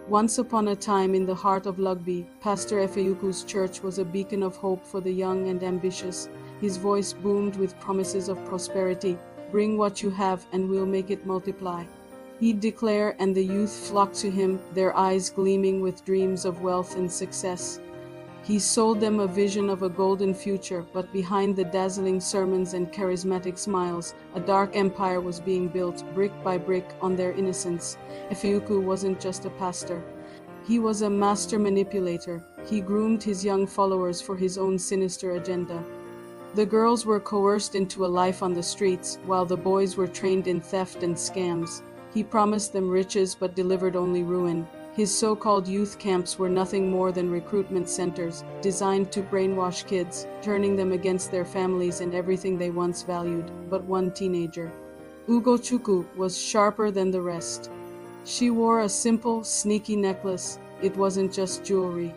Once upon a time in the heart of Lugbe, Pastor Efejuku's church was a beacon of hope for the young and ambitious. His voice boomed with promises of prosperity. Bring what you have and we'll make it multiply. He'd declare, and the youth flocked to him, their eyes gleaming with dreams of wealth and success. He sold them a vision of a golden future, but behind the dazzling sermons and charismatic smiles, a dark empire was being built, brick by brick, on their innocence. Efejuku wasn't just a pastor. He was a master manipulator. He groomed his young followers for his own sinister agenda. The girls were coerced into a life on the streets, while the boys were trained in theft and scams. He promised them riches but delivered only ruin. His so-called youth camps were nothing more than recruitment centers, designed to brainwash kids, turning them against their families and everything they once valued. But one teenager, Ugochuku, was sharper than the rest. She wore a simple, sneaky necklace. It wasn't just jewelry.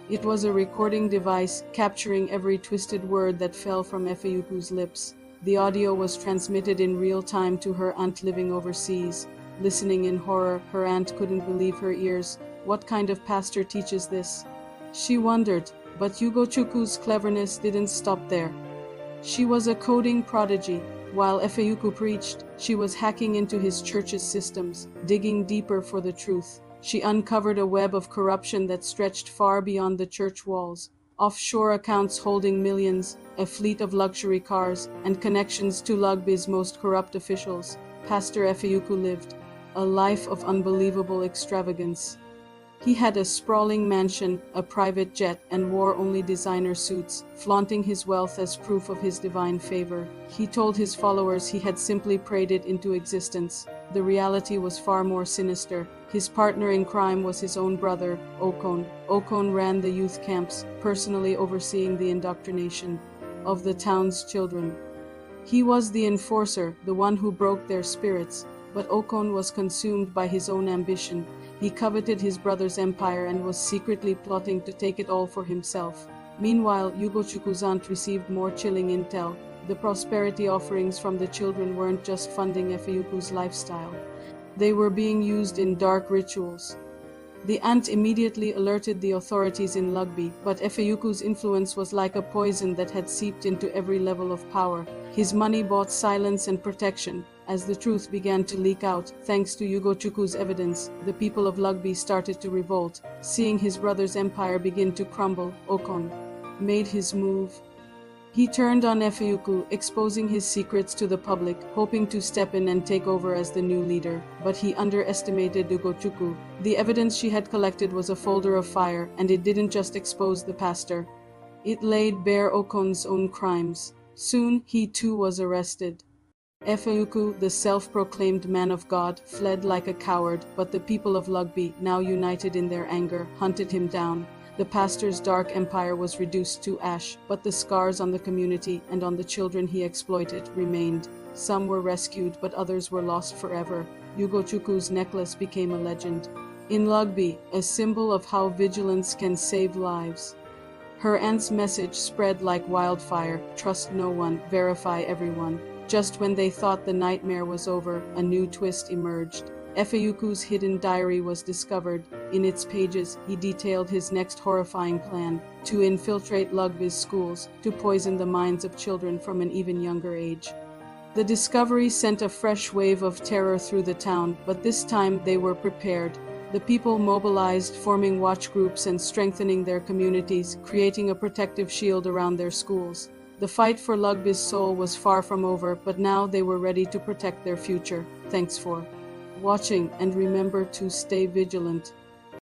It was a recording device, capturing every twisted word that fell from Efejuku's lips. The audio was transmitted in real time to her aunt living overseas. Listening in horror, her aunt couldn't believe her ears. What kind of pastor teaches this? She wondered, but Ugochuku's cleverness didn't stop there. She was a coding prodigy. While Efejuku preached, she was hacking into his church's systems, digging deeper for the truth. She uncovered a web of corruption that stretched far beyond the church walls. Offshore accounts holding millions, a fleet of luxury cars, and connections to Lugbe's most corrupt officials. Pastor Efejuku lived a life of unbelievable extravagance. He had a sprawling mansion, a private jet, and wore only designer suits, flaunting his wealth as proof of his divine favor. He told his followers he had simply prayed it into existence. The reality was far more sinister. His partner in crime was his own brother, Okon. Okon ran the youth camps, personally overseeing the indoctrination of the town's children. He was the enforcer, the one who broke their spirits. But Okon was consumed by his own ambition. He coveted his brother's empire and was secretly plotting to take it all for himself. Meanwhile, Ugochuku's aunt received more chilling intel. The prosperity offerings from the children weren't just funding Efejuku's lifestyle. They were being used in dark rituals. The aunt immediately alerted the authorities in Lugbe, but Efejuku's influence was like a poison that had seeped into every level of power. His money bought silence and protection. As the truth began to leak out, thanks to Ugochuku's evidence, the people of Lugbe started to revolt. Seeing his brother's empire begin to crumble, Okon made his move. He turned on Efejuku, exposing his secrets to the public, hoping to step in and take over as the new leader. But he underestimated Ugochuku. The evidence she had collected was a folder of fire, and it didn't just expose the pastor. It laid bare Okon's own crimes. Soon, he too was arrested. Efejuku, the self-proclaimed man of God, fled like a coward, but the people of Lugbe, now united in their anger, hunted him down. The pastor's dark empire was reduced to ash, but the scars on the community and on the children he exploited remained. Some were rescued, but others were lost forever. Ugochuku's necklace became a legend. In Lugbe, a symbol of how vigilance can save lives. Her aunt's message spread like wildfire: trust no one, verify everyone. Just when they thought the nightmare was over, a new twist emerged. Efejuku's hidden diary was discovered. In its pages, he detailed his next horrifying plan: to infiltrate Lugbe's schools, to poison the minds of children from an even younger age. The discovery sent a fresh wave of terror through the town, but this time they were prepared. The people mobilized, forming watch groups and strengthening their communities, creating a protective shield around their schools. The fight for Lugbe's soul was far from over, but now they were ready to protect their future. Thanks for watching, and remember to stay vigilant.